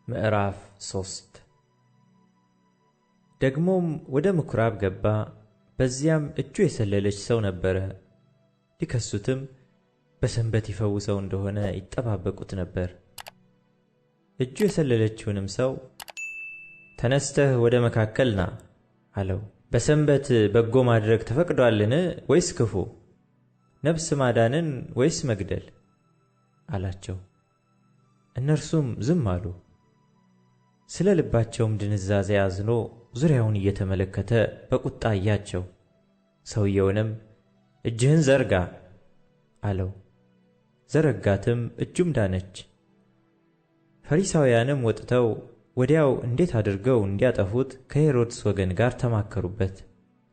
ምዕራፍ 3 ደግሞም ወደ ምኵራብ ገባ። በዚያም እጁ የሰለለች ሰው ነበረ። ሊከሱትም በሰንበት ይፈውሰው እንደሆነ ይጠባበቁት ነበር። እጁ የሰለለችውንም ሰው ተነስተህ ወደ መካከል ና አለው። በሰንበት በጎ ማድረግ ተፈቅዶአልን ወይስ ክፉ? ነፍስ ማዳንን ወይስ መግደል? አላቸው። እነርሱም ዝም አሉ። ስለ ልባቸውም ድንዛዜ አዝኖ ዙሪያውን እየተመለከተ በቁጣ አያቸው። ሰውየውንም እጅህን ዘርጋ አለው። ዘረጋትም፣ እጁም ዳነች። ፈሪሳውያንም ወጥተው ወዲያው እንዴት አድርገው እንዲያጠፉት ከሄሮድስ ወገን ጋር ተማከሩበት።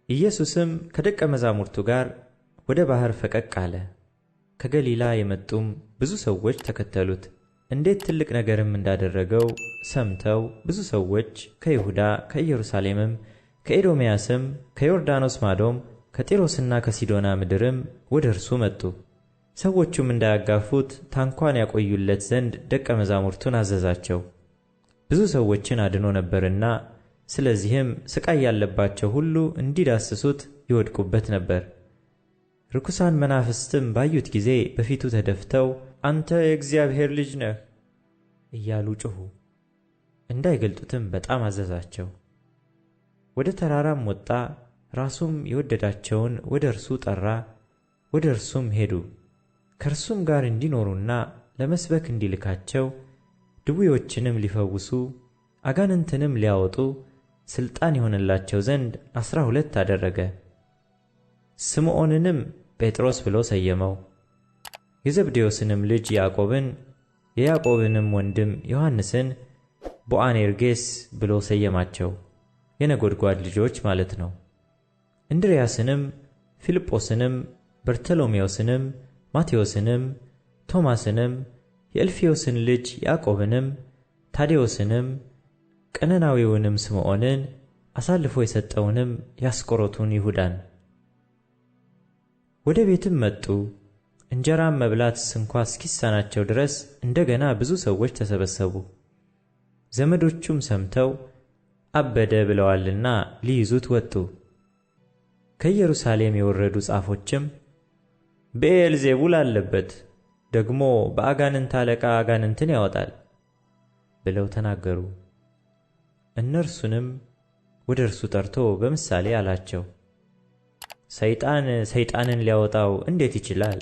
ኢየሱስም ከደቀ መዛሙርቱ ጋር ወደ ባሕር ፈቀቅ አለ። ከገሊላ የመጡም ብዙ ሰዎች ተከተሉት። እንዴት ትልቅ ነገርም እንዳደረገው ሰምተው ብዙ ሰዎች ከይሁዳ ከኢየሩሳሌምም ከኤዶምያስም ከዮርዳኖስ ማዶም ከጢሮስና ከሲዶና ምድርም ወደ እርሱ መጡ። ሰዎቹም እንዳያጋፉት ታንኳን ያቆዩለት ዘንድ ደቀ መዛሙርቱን አዘዛቸው። ብዙ ሰዎችን አድኖ ነበርና፣ ስለዚህም ሥቃይ ያለባቸው ሁሉ እንዲዳስሱት ይወድቁበት ነበር። ርኩሳን መናፍስትም ባዩት ጊዜ በፊቱ ተደፍተው አንተ የእግዚአብሔር ልጅ ነህ እያሉ ጮኹ። እንዳይገልጡትም በጣም አዘዛቸው። ወደ ተራራም ወጣ። ራሱም የወደዳቸውን ወደ እርሱ ጠራ። ወደ እርሱም ሄዱ። ከእርሱም ጋር እንዲኖሩና ለመስበክ እንዲልካቸው ድውዮችንም ሊፈውሱ አጋንንትንም ሊያወጡ ሥልጣን ይሆንላቸው ዘንድ 12 አደረገ። ስምዖንንም ጴጥሮስ ብሎ ሰየመው። የዘብዴዎስንም ልጅ ያዕቆብን፣ የያዕቆብንም ወንድም ዮሐንስን ቦአኔርጌስ ብሎ ሰየማቸው። የነጎድጓድ ልጆች ማለት ነው። እንድርያስንም፣ ፊልጶስንም፣ በርተሎሜዎስንም፣ ማቴዎስንም፣ ቶማስንም፣ የእልፍዮስን ልጅ ያዕቆብንም፣ ታዴዎስንም፣ ቀነናዊውንም ስምዖንን፣ አሳልፎ የሰጠውንም የአስቆሮቱን ይሁዳን። ወደ ቤትም መጡ። እንጀራም መብላት ስንኳ እስኪሳናቸው ድረስ እንደገና ብዙ ሰዎች ተሰበሰቡ። ዘመዶቹም ሰምተው አበደ ብለዋልና ሊይዙት ወጡ። ከኢየሩሳሌም የወረዱ ጻፎችም ብዔልዜቡል አለበት፣ ደግሞ በአጋንንት አለቃ አጋንንትን ያወጣል ብለው ተናገሩ። እነርሱንም ወደ እርሱ ጠርቶ በምሳሌ አላቸው። ሰይጣን ሰይጣንን ሊያወጣው እንዴት ይችላል?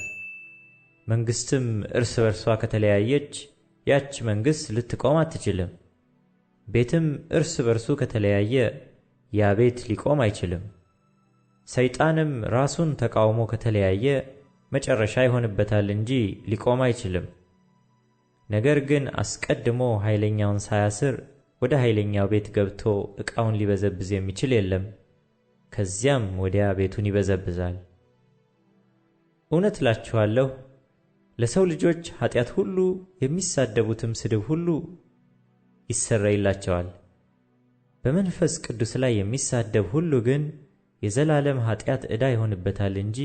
መንግሥትም እርስ በርሷ ከተለያየች ያች መንግሥት ልትቆም አትችልም። ቤትም እርስ በርሱ ከተለያየ ያ ቤት ሊቆም አይችልም። ሰይጣንም ራሱን ተቃውሞ ከተለያየ መጨረሻ ይሆንበታል እንጂ ሊቆም አይችልም። ነገር ግን አስቀድሞ ኃይለኛውን ሳያስር ወደ ኃይለኛው ቤት ገብቶ ዕቃውን ሊበዘብዝ የሚችል የለም። ከዚያም ወዲያ ቤቱን ይበዘብዛል። እውነት እላችኋለሁ፣ ለሰው ልጆች ኃጢአት ሁሉ የሚሳደቡትም ስድብ ሁሉ ይሰረይላቸዋል። በመንፈስ ቅዱስ ላይ የሚሳደብ ሁሉ ግን የዘላለም ኃጢአት ዕዳ ይሆንበታል እንጂ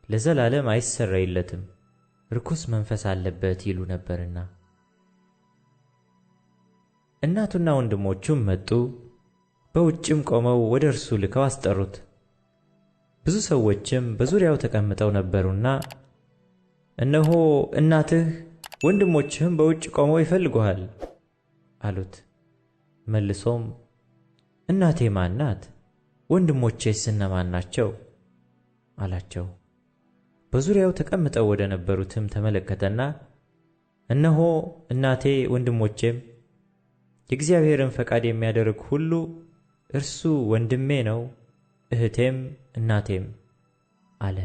ለዘላለም አይሰረይለትም፣ ርኩስ መንፈስ አለበት ይሉ ነበርና። እናቱና ወንድሞቹም መጡ። በውጭም ቆመው ወደ እርሱ ልከው አስጠሩት። ብዙ ሰዎችም በዙሪያው ተቀምጠው ነበሩና እነሆ እናትህ ወንድሞችህም በውጭ ቆመው ይፈልጉሃል አሉት። መልሶም እናቴ ማን ናት? ወንድሞቼስ እነማን ናቸው? አላቸው። በዙሪያው ተቀምጠው ወደ ነበሩትም ተመለከተና እነሆ እናቴ ወንድሞቼም፣ የእግዚአብሔርን ፈቃድ የሚያደርግ ሁሉ እርሱ ወንድሜ ነው፣ እህቴም እናቴም አለ።